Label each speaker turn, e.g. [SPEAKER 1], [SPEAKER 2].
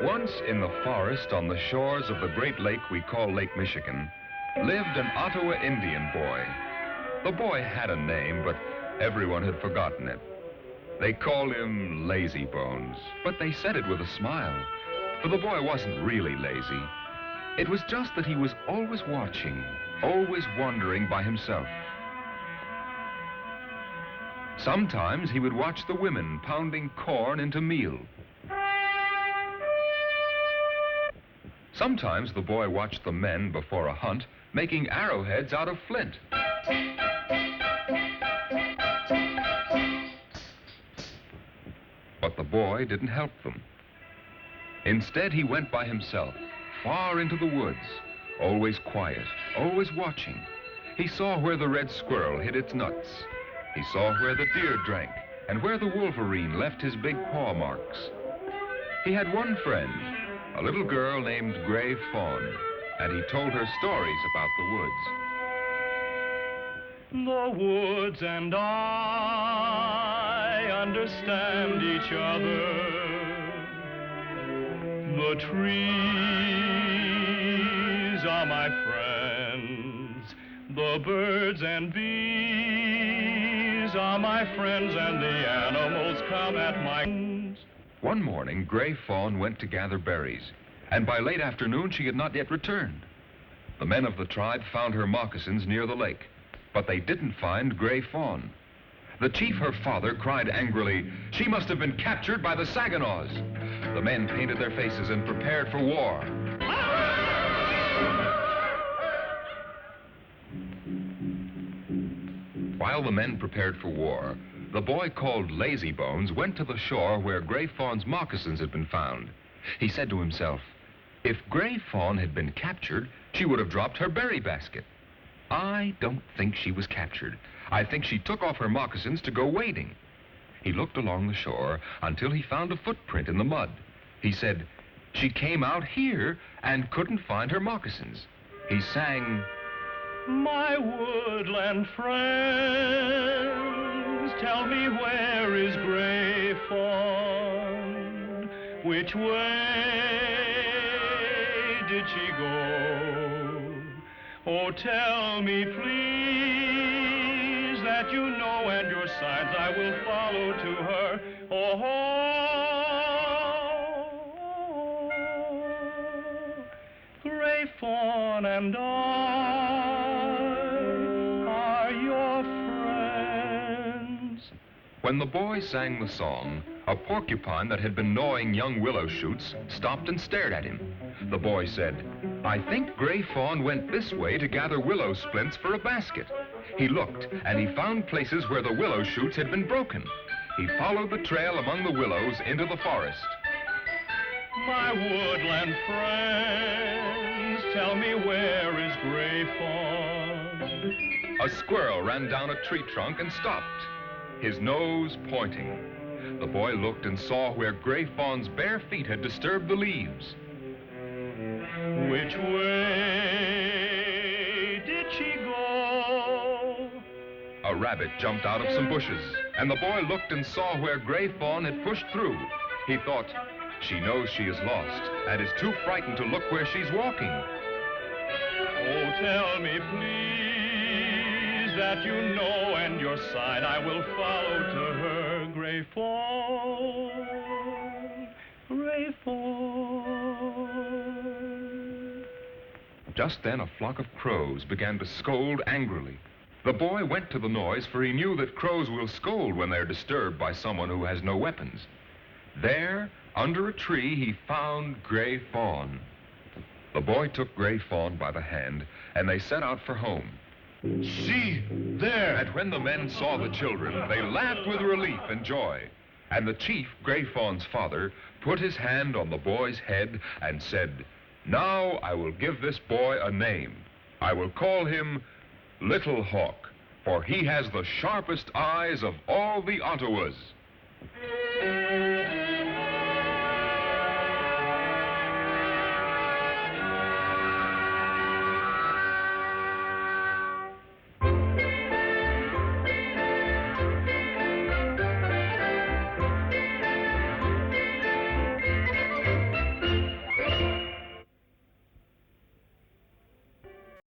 [SPEAKER 1] Once in the forest on the shores of the great lake we call Lake Michigan lived an Ottawa Indian boy. The boy had a name, but everyone had forgotten it. They called him Lazy Bones, but they said it with a smile, for the boy wasn't really lazy. It was just that he was always watching, always wondering by himself. Sometimes he would watch the women pounding corn into meal. Sometimes the boy watched the men before a hunt making arrowheads out of flint. But the boy didn't help them. Instead, he went by himself, far into the woods, always quiet, always watching. He saw where the red squirrel hid its nuts. He saw where the deer drank and where the wolverine left his big paw marks. He had one friend, a little girl named Gray Fawn, and he told her stories about the woods.
[SPEAKER 2] The woods and I understand each other. The trees are my friends. The birds and bees are my friends, and the animals come at my...
[SPEAKER 1] One morning, Gray Fawn went to gather berries, and by late afternoon she had not yet returned. The men of the tribe found her moccasins near the lake, but they didn't find Gray Fawn. The chief, her father, cried angrily, "She must have been captured by the Saginaws." The men painted their faces and prepared for war. While the men prepared for war, the boy called Lazy Bones went to the shore where Gray Fawn's moccasins had been found. He said to himself, if Gray Fawn had been captured, she would have dropped her berry basket. I don't think she was captured. I think she took off her moccasins to go wading. He looked along the shore until he found a footprint in the mud. He said, she came out here and couldn't find her moccasins. He sang,
[SPEAKER 2] my woodland friends, tell me where is Gray Fawn? Which way did she go? Oh, tell me, please, that you know and your signs I will follow to her. Oh, Gray Fawn and I are your friends.
[SPEAKER 1] When the boy sang the song, a porcupine that had been gnawing young willow shoots stopped and stared at him. The boy said, I think Gray Fawn went this way to gather willow splints for a basket. He looked, and he found places where the willow shoots had been broken. He followed the trail among the willows into the forest.
[SPEAKER 2] My woodland friends, tell me where is Gray Fawn?
[SPEAKER 1] A squirrel ran down a tree trunk and stopped, his nose pointing. The boy looked and saw where Gray Fawn's bare feet had disturbed the leaves.
[SPEAKER 2] Which way did she go?
[SPEAKER 1] A rabbit jumped out of some bushes, and the boy looked and saw where Gray Fawn had pushed through. He thought, she knows she is lost and is too frightened to look where she's walking.
[SPEAKER 2] Oh, tell me, please, that you know and your sign I will follow to her. Gray Fawn, Gray Fawn.
[SPEAKER 1] Just then, a flock of crows began to scold angrily. The boy went to the noise, for he knew that crows will scold when they're disturbed by someone who has no weapons. There, under a tree, he found Gray Fawn. The boy took Gray Fawn by the hand, and they set out for home.
[SPEAKER 2] See, there!
[SPEAKER 1] And when the men saw the children, they laughed with relief and joy. And the chief, Gray Fawn's father, put his hand on the boy's head and said, now I will give this boy a name. I will call him Little Hawk, for he has the sharpest eyes of all the Ottawas.